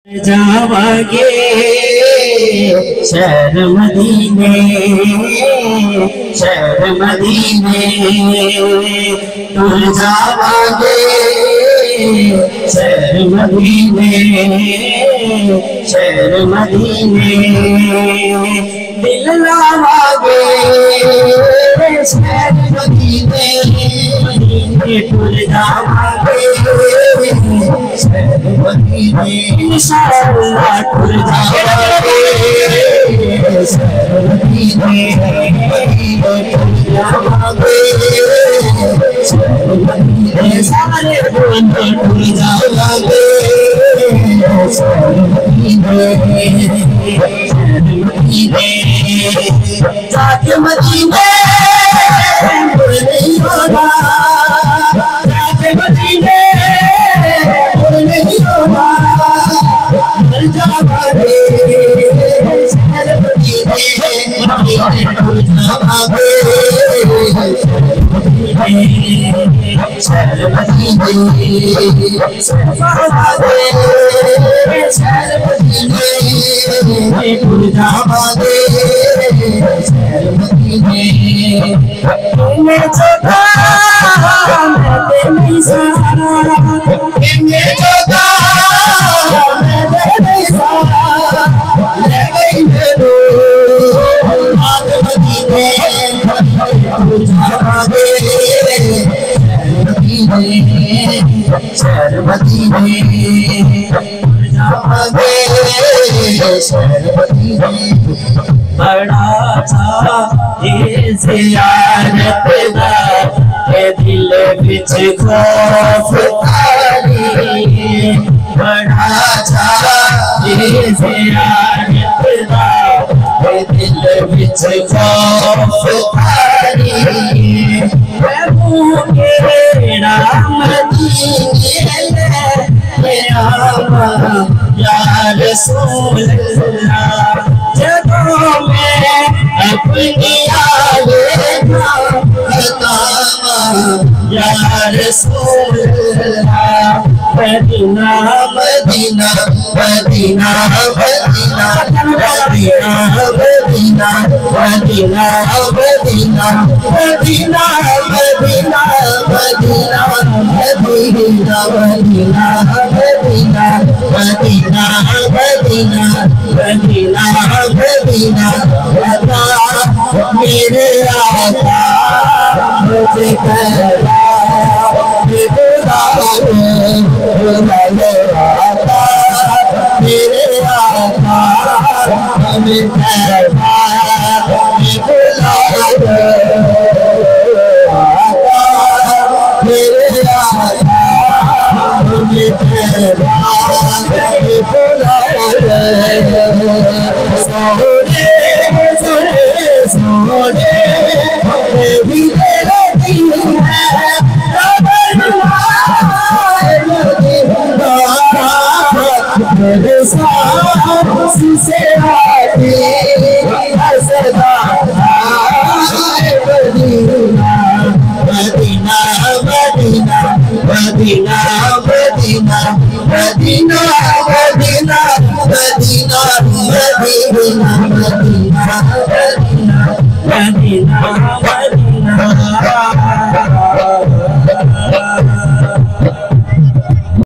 जावागे शहर मदीने, शहर मदीने तुम जावागे शहर मदीने, शहर मदीने दिल लावागे शहर मदीने, मदीने तुम जावागे शहर मदीने इंशाअल्लाह तुम जावागे शहर मदीने, तुम जावागे शहर मदीने सारे बंदे तुम जावागे शहर मदीने, शहर मदीने जाके मदीने नहीं होगा, जाके मदीने नहीं होगा जावागे शहर मदीने, जावागे शहर मदीने, शहर मदीने जावागे शहर मदीने मैं छोटा मैं नहीं सारा, मैं छोटा मैं नहीं सारा ले गई मेरे आग मदीने जावागे शहर मदीने जावागे शहर मदीने बड़ा था ये ज़ियारत दा ये दिल विच खौफ तारी, बड़ा था ये ज़ियारत दा ये दिल विच खौफ तारी, महबूब के नाम मदीने या रसूल अल्लाह जगों में अपनी आलेना या रसूल अल्लाह Medina Medina Medina Medina Medina Medina Medina Medina Medina Medina Medina Medina Medina Medina Medina Medina Medina Medina बता मेरे आका मुझे कहला आता मेरे आका हमें कहला मेरे आका हमें कहला सोने सोने सोने भी तेरा दिल है मेरे साथ से आती सदा Medina Medina Medina Medina Medina Medina Medina Medina Medina Medina Medina